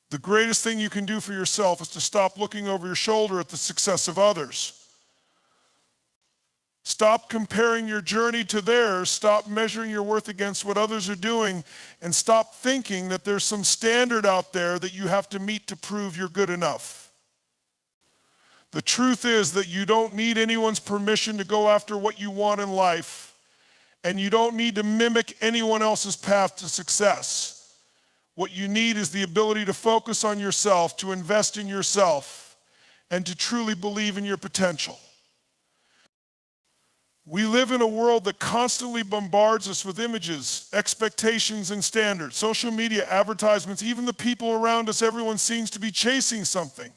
The greatest thing you can do for yourself is to stop looking over your shoulder at the success of others. Stop comparing your journey to theirs. Stop measuring your worth against what others are doing, and stop thinking that there's some standard out there that you have to meet to prove you're good enough. The truth is that you don't need anyone's permission to go after what you want in life, and you don't need to mimic anyone else's path to success. What you need is the ability to focus on yourself, to invest in yourself, and to truly believe in your potential. We live in a world that constantly bombards us with images, expectations, and standards. Social media, advertisements, even the people around us, everyone seems to be chasing something.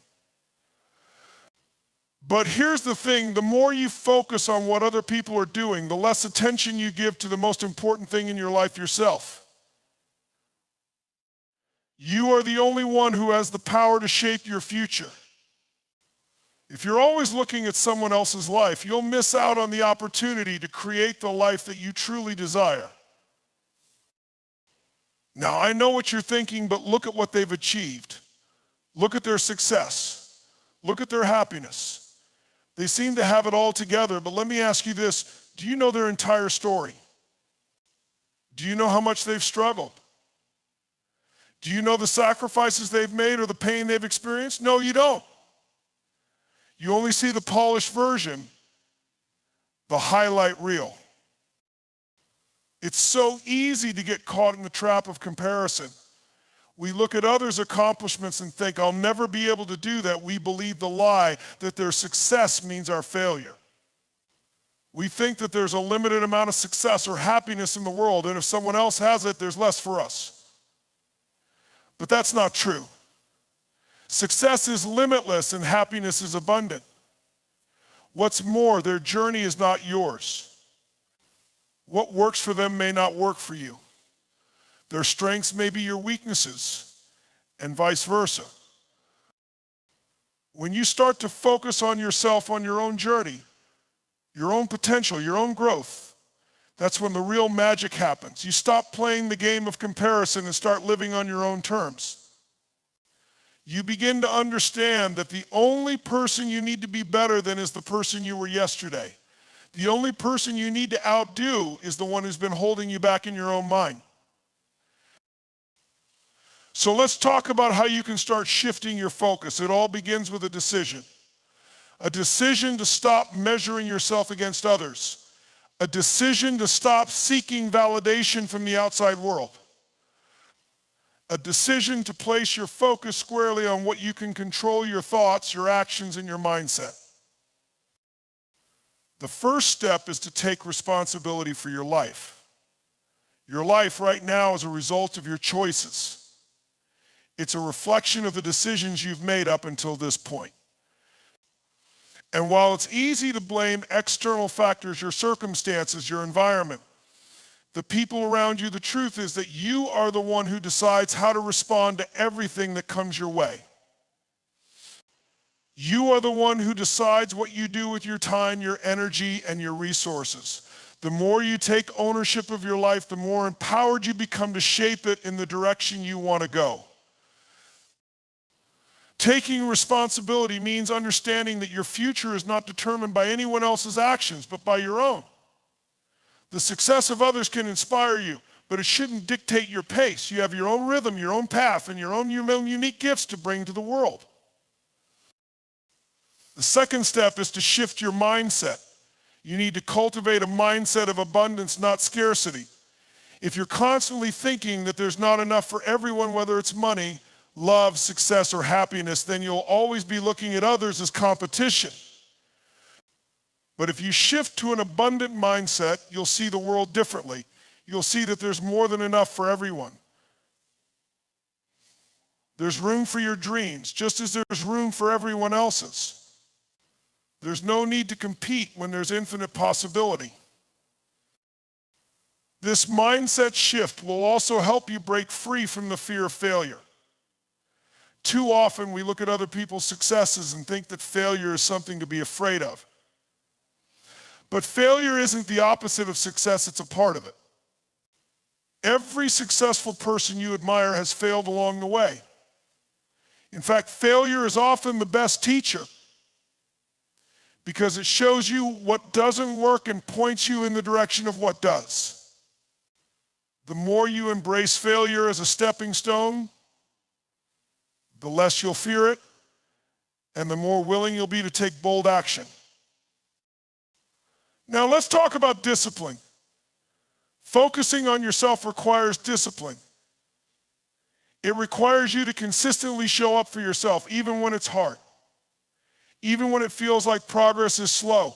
But here's the thing, the more you focus on what other people are doing, the less attention you give to the most important thing in your life, yourself. You are the only one who has the power to shape your future. If you're always looking at someone else's life, you'll miss out on the opportunity to create the life that you truly desire. Now, I know what you're thinking, but look at what they've achieved. Look at their success. Look at their happiness. They seem to have it all together, but let me ask you this. Do you know their entire story? Do you know how much they've struggled? Do you know the sacrifices they've made or the pain they've experienced? No, you don't. You only see the polished version, the highlight reel. It's so easy to get caught in the trap of comparison. We look at others' accomplishments and think, I'll never be able to do that. We believe the lie that their success means our failure. We think that there's a limited amount of success or happiness in the world, and if someone else has it, there's less for us. But that's not true. Success is limitless and happiness is abundant. What's more, their journey is not yours. What works for them may not work for you. Their strengths may be your weaknesses, and vice versa. When you start to focus on yourself, on your own journey, your own potential, your own growth, that's when the real magic happens. You stop playing the game of comparison and start living on your own terms. You begin to understand that the only person you need to be better than is the person you were yesterday. The only person you need to outdo is the one who's been holding you back in your own mind. So let's talk about how you can start shifting your focus. It all begins with a decision. A decision to stop measuring yourself against others. A decision to stop seeking validation from the outside world. A decision to place your focus squarely on what you can control: your thoughts, your actions, and your mindset. The first step is to take responsibility for your life. Your life right now is a result of your choices. It's a reflection of the decisions you've made up until this point. And while it's easy to blame external factors, your circumstances, your environment, the people around you, the truth is that you are the one who decides how to respond to everything that comes your way. You are the one who decides what you do with your time, your energy, and your resources. The more you take ownership of your life, the more empowered you become to shape it in the direction you want to go. Taking responsibility means understanding that your future is not determined by anyone else's actions, but by your own. The success of others can inspire you, but it shouldn't dictate your pace. You have your own rhythm, your own path, and your own unique gifts to bring to the world. The second step is to shift your mindset. You need to cultivate a mindset of abundance, not scarcity. If you're constantly thinking that there's not enough for everyone, whether it's money, love, success, or happiness, then you'll always be looking at others as competition. But if you shift to an abundant mindset, you'll see the world differently. You'll see that there's more than enough for everyone. There's room for your dreams, just as there's room for everyone else's. There's no need to compete when there's infinite possibility. This mindset shift will also help you break free from the fear of failure. Too often we look at other people's successes and think that failure is something to be afraid of. But failure isn't the opposite of success, it's a part of it. Every successful person you admire has failed along the way. In fact, failure is often the best teacher because it shows you what doesn't work and points you in the direction of what does. The more you embrace failure as a stepping stone, the less you'll fear it, and the more willing you'll be to take bold action. Now let's talk about discipline. Focusing on yourself requires discipline. It requires you to consistently show up for yourself, even when it's hard, even when it feels like progress is slow,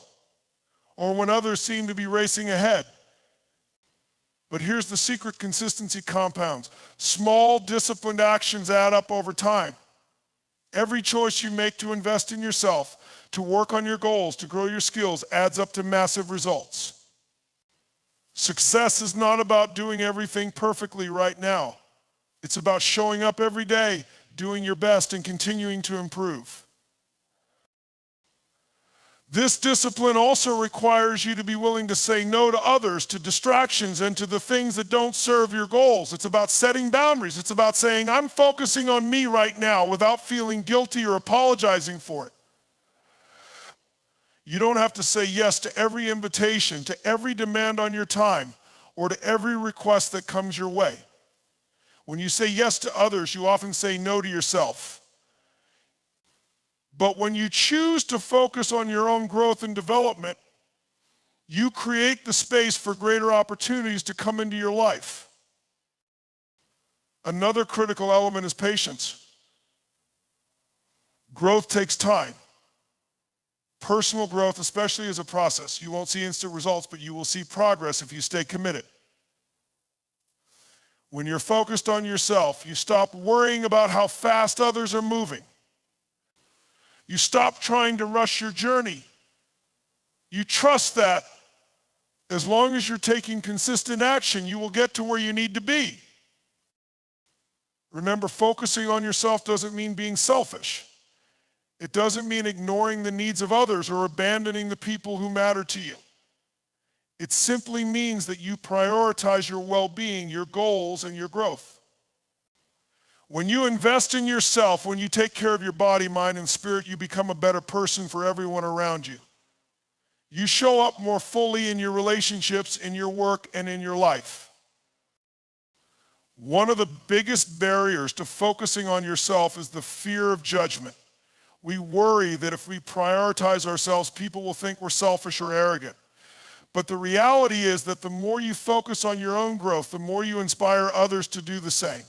or when others seem to be racing ahead. But here's the secret: consistency compounds. Small, disciplined actions add up over time. Every choice you make to invest in yourself, to work on your goals, to grow your skills, adds up to massive results. Success is not about doing everything perfectly right now. It's about showing up every day, doing your best, and continuing to improve. This discipline also requires you to be willing to say no to others, to distractions, and to the things that don't serve your goals. It's about setting boundaries. It's about saying, I'm focusing on me right now without feeling guilty or apologizing for it. You don't have to say yes to every invitation, to every demand on your time, or to every request that comes your way. When you say yes to others, you often say no to yourself. But when you choose to focus on your own growth and development, you create the space for greater opportunities to come into your life. Another critical element is patience. Growth takes time. Personal growth, especially, is a process. You won't see instant results, but you will see progress if you stay committed. When you're focused on yourself, you stop worrying about how fast others are moving. You stop trying to rush your journey. You trust that as long as you're taking consistent action, you will get to where you need to be. Remember, focusing on yourself doesn't mean being selfish. It doesn't mean ignoring the needs of others or abandoning the people who matter to you. It simply means that you prioritize your well-being, your goals, and your growth. When you invest in yourself, when you take care of your body, mind, and spirit, you become a better person for everyone around you. You show up more fully in your relationships, in your work, and in your life. One of the biggest barriers to focusing on yourself is the fear of judgment. We worry that if we prioritize ourselves, people will think we're selfish or arrogant. But the reality is that the more you focus on your own growth, the more you inspire others to do the same.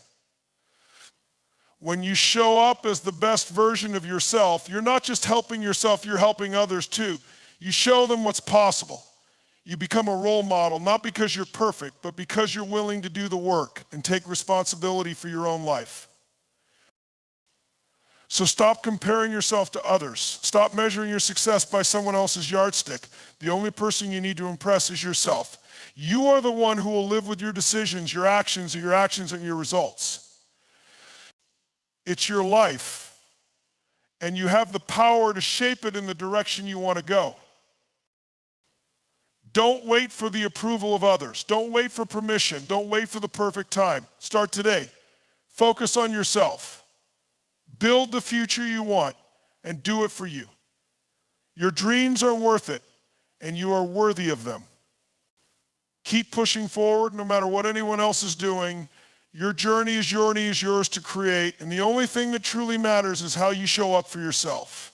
When you show up as the best version of yourself, you're not just helping yourself, you're helping others too. You show them what's possible. You become a role model, not because you're perfect, but because you're willing to do the work and take responsibility for your own life. So stop comparing yourself to others. Stop measuring your success by someone else's yardstick. The only person you need to impress is yourself. You are the one who will live with your decisions, your actions, and your results. It's your life, and you have the power to shape it in the direction you want to go. Don't wait for the approval of others. Don't wait for permission. Don't wait for the perfect time. Start today. Focus on yourself. Build the future you want, and do it for you. Your dreams are worth it, and you are worthy of them. Keep pushing forward no matter what anyone else is doing. Your journey is yours to create, and the only thing that truly matters is how you show up for yourself.